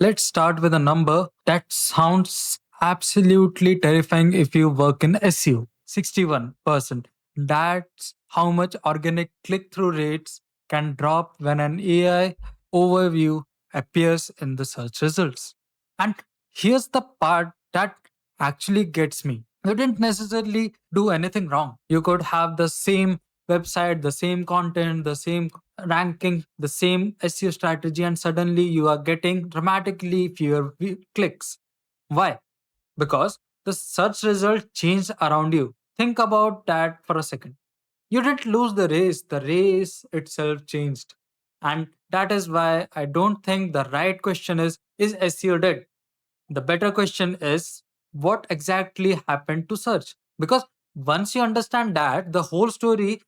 Let's start with a number that sounds absolutely terrifying if you work in SEO. 61%. That's how much organic click through rates can drop when an AI overview appears in the search results. And here's the part that actually gets me. You didn't necessarily do anything wrong. You could have the same website, the same content, the same ranking, the same SEO strategy, and suddenly you are getting dramatically fewer clicks. Why? Because the search result changed around you. Think about that for a second. You didn't lose the race itself changed. And that is why I don't think the right question is SEO dead? The better question is, what exactly happened to search? Because once you understand that, the whole story,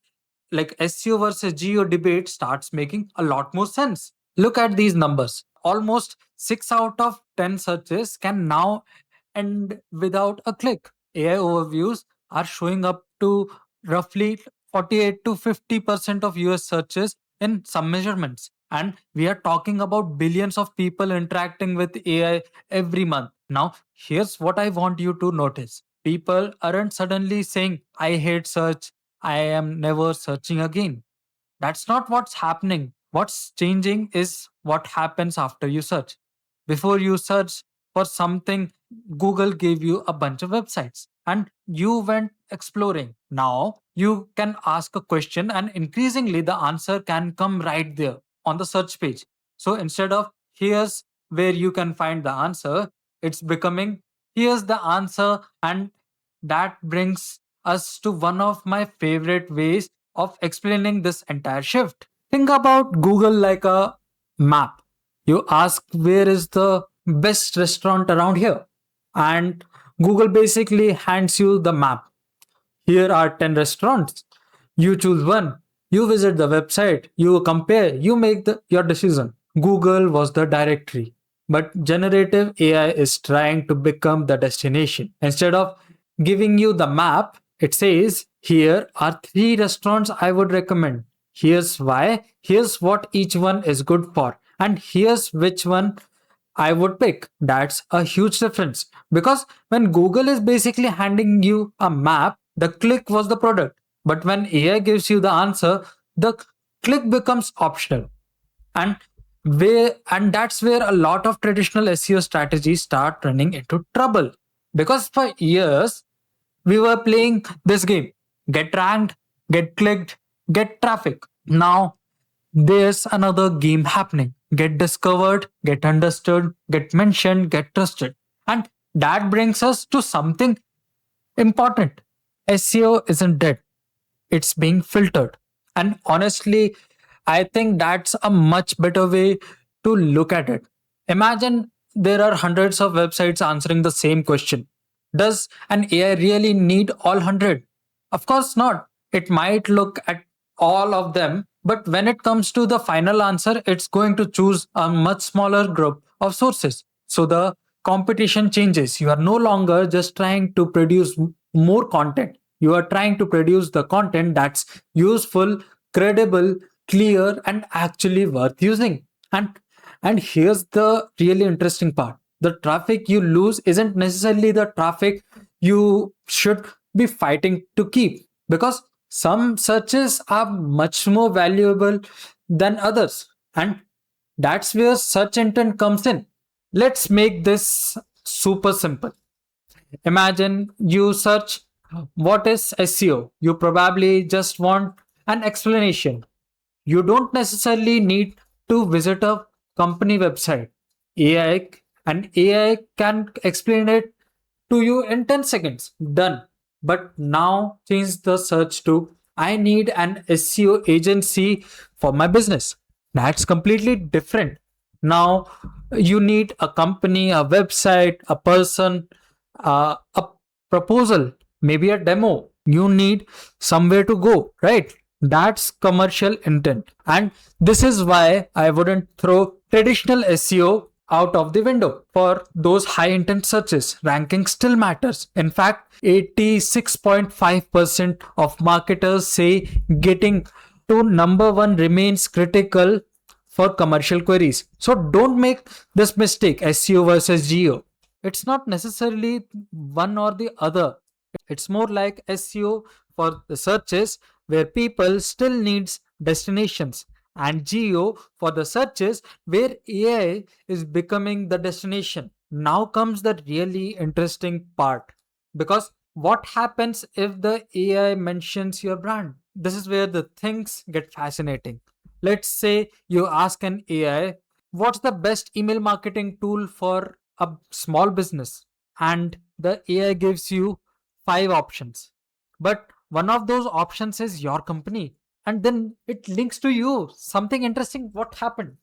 like SEO versus geo debate, starts making a lot more sense. Look at these numbers. Almost 6 out of 10 searches can now end without a click. AI overviews are showing up to roughly 48 to 50% of US searches in some measurements. And we are talking about billions of people interacting with AI every month. Now, here's what I want you to notice. People aren't suddenly saying, I hate search, I am never searching again. That's not what's happening. What's changing is what happens after you search. Before you search for something, Google gave you a bunch of websites and you went exploring. Now you can ask a question, and increasingly the answer can come right there on the search page. So instead of here's where you can find the answer, it's becoming here's the answer. And that brings us to one of my favorite ways of explaining this entire shift. Think about Google like a map. You ask, where is the best restaurant around here? And Google basically hands you the map. Here are 10 restaurants. You choose one. You visit the website. You compare. You make your decision. Google was the directory. But generative AI is trying to become the destination. Instead of giving you the map, it says, here are 3 restaurants I would recommend. Here's why. Here's what each one is good for. And here's which one I would pick. That's a huge difference. Because when Google is basically handing you a map, the click was the product. But when AI gives you the answer, the click becomes optional. And that's where a lot of traditional SEO strategies start running into trouble. Because for years we were playing this game: get ranked, get clicked, get traffic. Now there's another game happening: get discovered, get understood, get mentioned, get trusted. And that brings us to something important. SEO isn't dead, it's being filtered. And honestly, I think that's a much better way to look at it. Imagine there are hundreds of websites answering the same question. Does an AI really need all 100? Of course not. It might look at all of them, but when it comes to the final answer, it's going to choose a much smaller group of sources. So the competition changes. You are no longer just trying to produce more content. You are trying to produce the content that's useful, credible, clear, and actually worth using. And here's the really interesting part. The traffic you lose isn't necessarily the traffic you should be fighting to keep, because some searches are much more valuable than others. And that's where search intent comes in. Let's make this super simple. Imagine you search, what is SEO? You probably just want an explanation. You don't necessarily need to visit a company website. AI and AI can explain it to you in 10 seconds. Done. But now change the search to, I need an SEO agency for my business. That's completely different. Now you need a company, a website, a person, a proposal, maybe a demo. You need somewhere to go, right? That's commercial intent. And this is why I wouldn't throw traditional SEO out of the window. For those high intent searches, ranking still matters. In fact, 86.5% of marketers say getting to number one remains critical for commercial queries. So don't make this mistake, SEO versus GEO. It's not necessarily one or the other. It's more like SEO for the searches where people still needs destinations, and GEO for the searches where AI is becoming the destination. Now comes the really interesting part, because what happens if the AI mentions your brand? This is where the things get fascinating. Let's say you ask an AI, what's the best email marketing tool for a small business? And the AI gives you five options. But one of those options is your company. And then it links to you. Something interesting. What happened?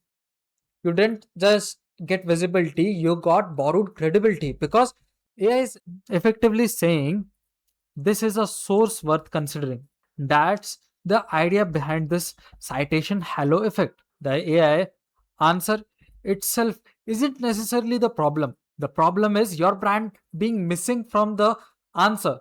You didn't just get visibility, you got borrowed credibility, because AI is effectively saying this is a source worth considering. That's the idea behind this citation halo effect. The AI answer itself isn't necessarily the problem. The problem is your brand being missing from the answer.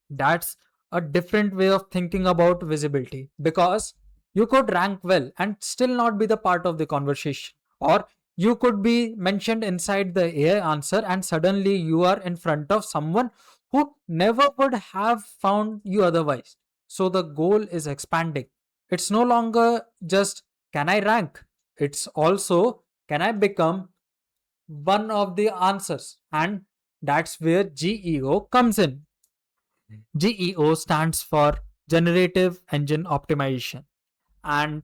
That's a different way of thinking about visibility, because you could rank well and still not be the part of the conversation. Or you could be mentioned inside the AI answer and suddenly you are in front of someone who never would have found you otherwise. So the goal is expanding. It's no longer just can I rank? It's also can I become one of the answers? And that's where GEO comes in. GEO stands for Generative Engine Optimization. And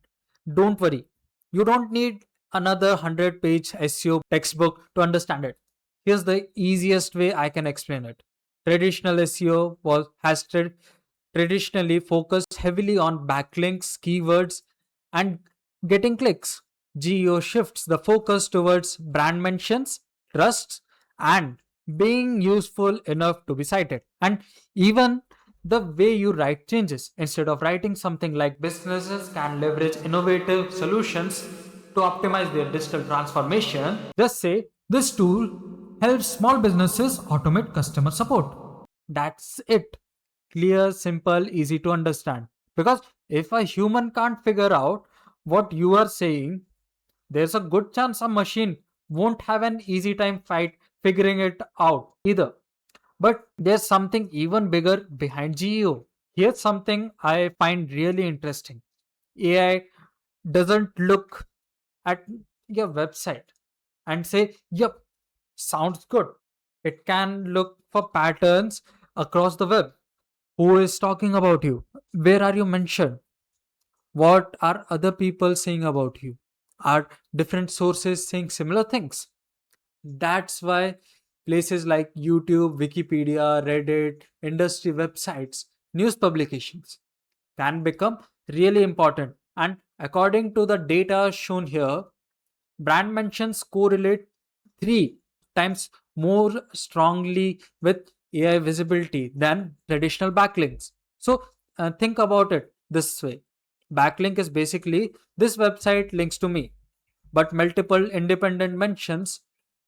don't worry, you don't need another 100-page SEO textbook to understand it. Here's the easiest way I can explain it. Traditional SEO has traditionally focused heavily on backlinks, keywords, and getting clicks. GEO shifts the focus towards brand mentions, trusts, and being useful enough to be cited. And even the way you write changes. Instead of writing something like businesses can leverage innovative solutions to optimize their digital transformation, just say this tool helps small businesses automate customer support. That's it. Clear, simple, easy to understand. Because if a human can't figure out what you are saying, there's a good chance a machine won't have an easy time figuring it out either. But there's something even bigger behind GEO. Here's something I find really interesting. AI doesn't look at your website and say, yep, sounds good. It can look for patterns across the web. Who is talking about you? Where are you mentioned? What are other people saying about you? Are different sources saying similar things? That's why places like YouTube, Wikipedia, Reddit, industry websites, news publications can become really important. And according to the data shown here, brand mentions correlate three times more strongly with AI visibility than traditional backlinks. So think about it this way. Backlink is basically this website links to me, but multiple independent mentions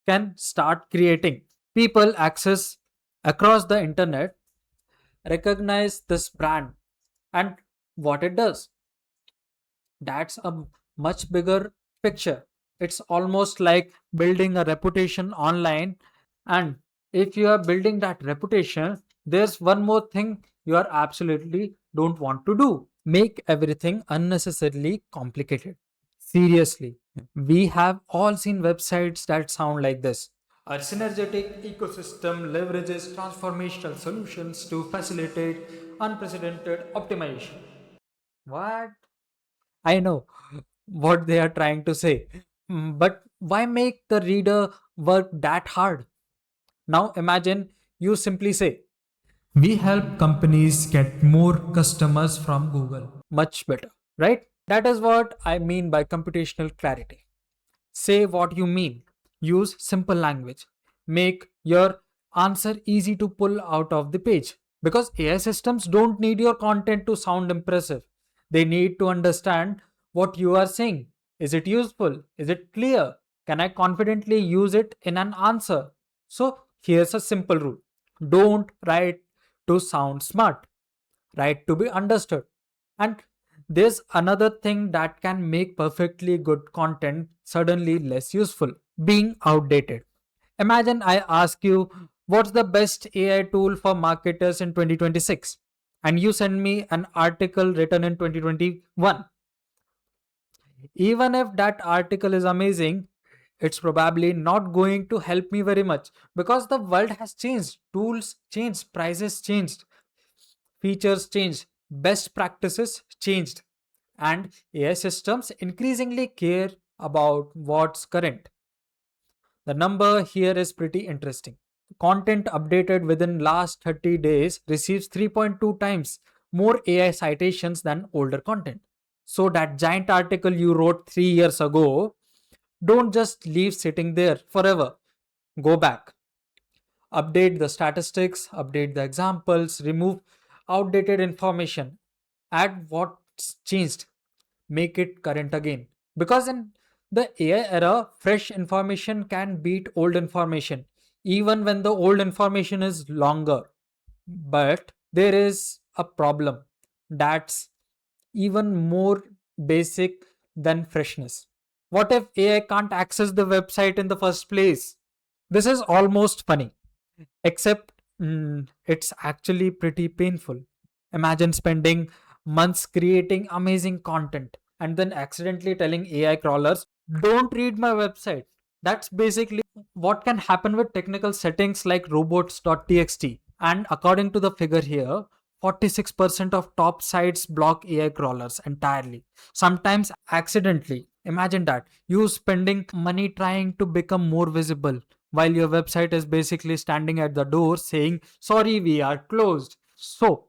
can start creating. People access across the internet recognize this brand and what it does. That's a much bigger picture. It's almost like building a reputation online. And if you are building that reputation, there's one more thing you are absolutely don't want to do: make everything unnecessarily complicated. Seriously, we have all seen websites that sound like this. Our synergetic ecosystem leverages transformational solutions to facilitate unprecedented optimization. What? I know what they are trying to say. But why make the reader work that hard? Now imagine you simply say, we help companies get more customers from Google. Much better, right? That is what I mean by computational clarity. Say what you mean. Use simple language. Make your answer easy to pull out of the page. Because AI systems don't need your content to sound impressive. They need to understand what you are saying. Is it useful? Is it clear? Can I confidently use it in an answer? So here's a simple rule. Don't write to sound smart. Write to be understood. And There's another thing that can make perfectly good content suddenly less useful: being outdated. Imagine I ask you, what's the best AI tool for marketers in 2026? And you send me an article written in 2021. Even if that article is amazing, it's probably not going to help me very much because the world has changed. Tools changed, prices changed, features changed, best practices changed, and AI systems increasingly care about what's current. The number here is pretty interesting. Content updated within last 30 days receives 3.2 times more AI citations than older content. So that giant article you wrote 3 years ago, don't just leave sitting there forever. Go back, update the statistics, update the examples, remove outdated information, add what's changed, make it current again. Because in the AI era, fresh information can beat old information, even when the old information is longer. But there is a problem that's even more basic than freshness. What if AI can't access the website in the first place? This is almost funny, except it's actually pretty painful. Imagine spending months creating amazing content and then accidentally telling AI crawlers, don't read my website. That's basically what can happen with technical settings like robots.txt. And according to the figure here, 46% of top sites block AI crawlers entirely, sometimes accidentally. Imagine that. You spending money trying to become more visible while your website is basically standing at the door saying, sorry, we are closed. So,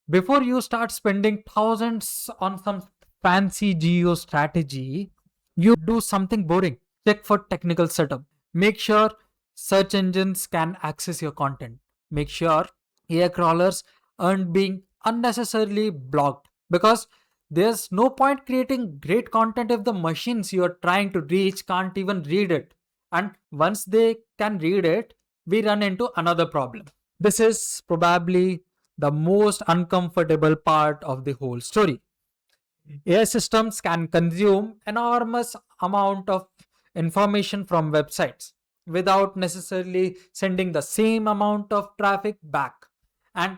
before you start spending thousands on some fancy geo strategy, you do something boring. Check for technical setup. Make sure search engines can access your content. Make sure AI crawlers aren't being unnecessarily blocked, because there's no point creating great content if the machines you're trying to reach can't even read it. And once they can read it, we run into another problem. This is probably the most uncomfortable part of the whole story. AI systems can consume enormous amount of information from websites without necessarily sending the same amount of traffic back. And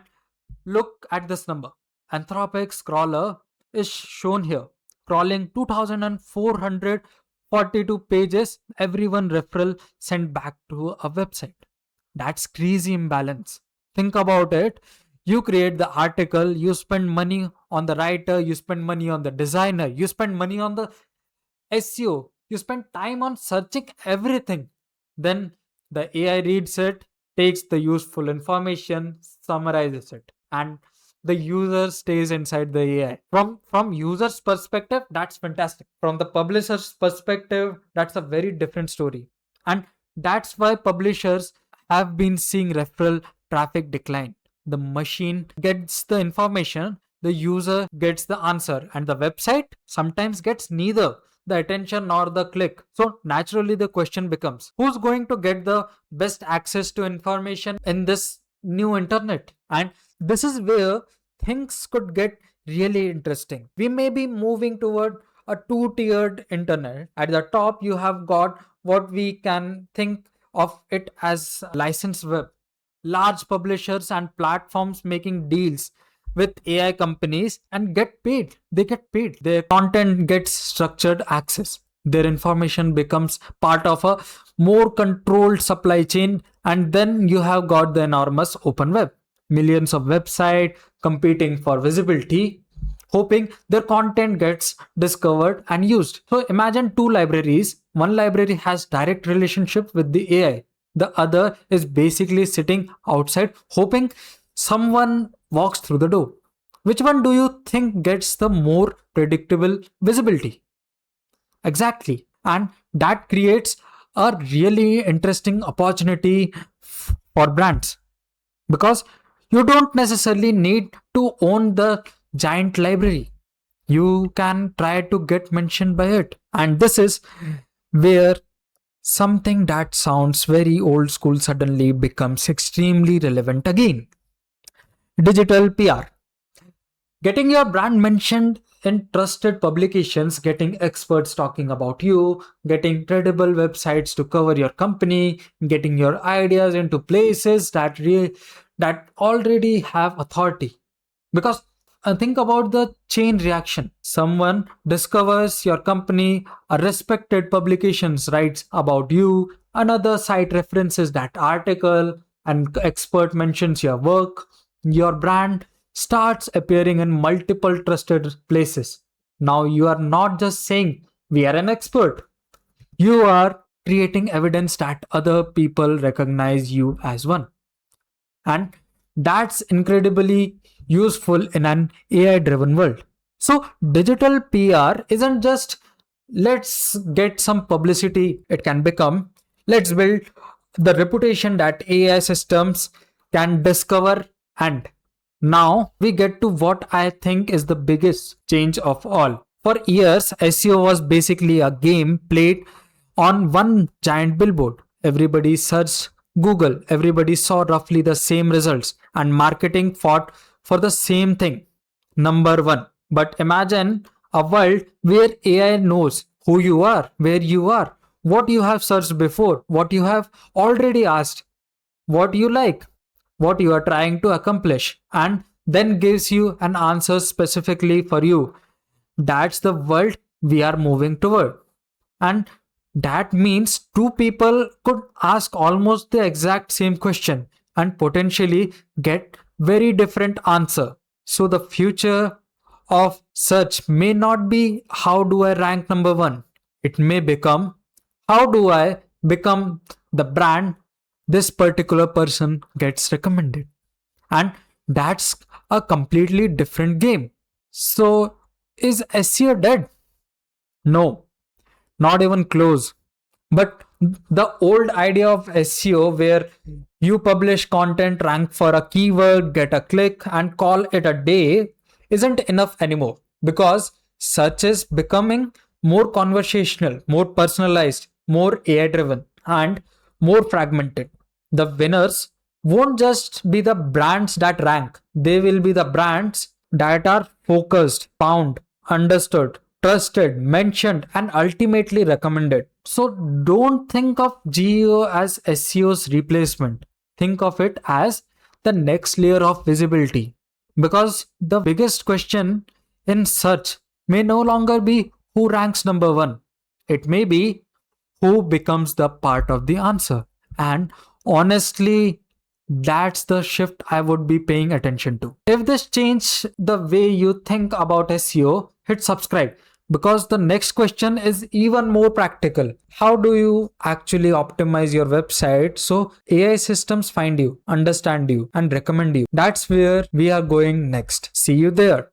look at this number. Anthropic's crawler is shown here, crawling 2,442 pages every one referral sent back to a website. That's crazy imbalance. Think about it. You create the article, you spend money on the writer, you spend money on the designer, you spend money on the SEO, you spend time on searching everything. Then the AI reads it, takes the useful information, summarizes it, and the user stays inside the AI. From user's perspective, that's fantastic. From the publisher's perspective, that's a very different story. And that's why publishers have been seeing referral traffic decline. The machine gets the information, the user gets the answer, and the website sometimes gets neither the attention nor the click. So naturally the question becomes, who's going to get the best access to information in this new internet? And this is where things could get really interesting. We may be moving toward a two-tiered internet. At the top you have got what we can think of it as licensed web, large publishers and platforms making deals with AI companies and get paid. They get paid. Their content gets structured access. Their information becomes part of a more controlled supply chain. And then you have got the enormous open web. Millions of websites competing for visibility, hoping their content gets discovered and used. So imagine two libraries. One library has direct relationship with the AI. The other is basically sitting outside hoping someone walks through the door. Which one do you think gets the more predictable visibility? Exactly. And that creates a really interesting opportunity for brands, because you don't necessarily need to own the giant library. You can try to get mentioned by it. And this is where something that sounds very old school suddenly becomes extremely relevant again. Digital PR. Getting your brand mentioned in trusted publications, getting experts talking about you, getting credible websites to cover your company, getting your ideas into places that already have authority. Because think about the chain reaction. Someone discovers your company, a respected publications writes about you, another site references that article, and expert mentions your work. Your brand starts appearing in multiple trusted places. Now you are not just saying we are an expert. You are creating evidence that other people recognize you as one. And that's incredibly useful in an AI driven world. So, digital PR isn't just let's get some publicity, it can become let's build the reputation that AI systems can discover. And now we get to what I think is the biggest change of all. For years, SEO was basically a game played on one giant billboard. Everybody searched Google, everybody saw roughly the same results, and marketing fought for the same thing, number one. But imagine a world where AI knows who you are, where you are, what you have searched before, what you have already asked, what you like, what you are trying to accomplish, and then gives you an answer specifically for you. That's the world we are moving toward. And that means two people could ask almost the exact same question and potentially get very different answer. So the future of search may not be how do I rank number one. It may become how do I become the brand this particular person gets recommended. And that's a completely different game. So is SEO dead? No, not even close. But the old idea of SEO, where you publish content, rank for a keyword, get a click, and call it a day, isn't enough anymore because search is becoming more conversational, more personalized, more AI driven, and more fragmented. The winners won't just be the brands that rank, they will be the brands that are focused, found, understood, trusted, mentioned, and ultimately recommended. So don't think of GEO as SEO's replacement. Think of it as the next layer of visibility. Because the biggest question in search may no longer be who ranks number one. It may be who becomes the part of the answer. And honestly, that's the shift I would be paying attention to. If this changed the way you think about SEO, hit subscribe because the next question is even more practical. How do you actually optimize your website so AI systems find you, understand you, and recommend you? That's where we are going next. See you there.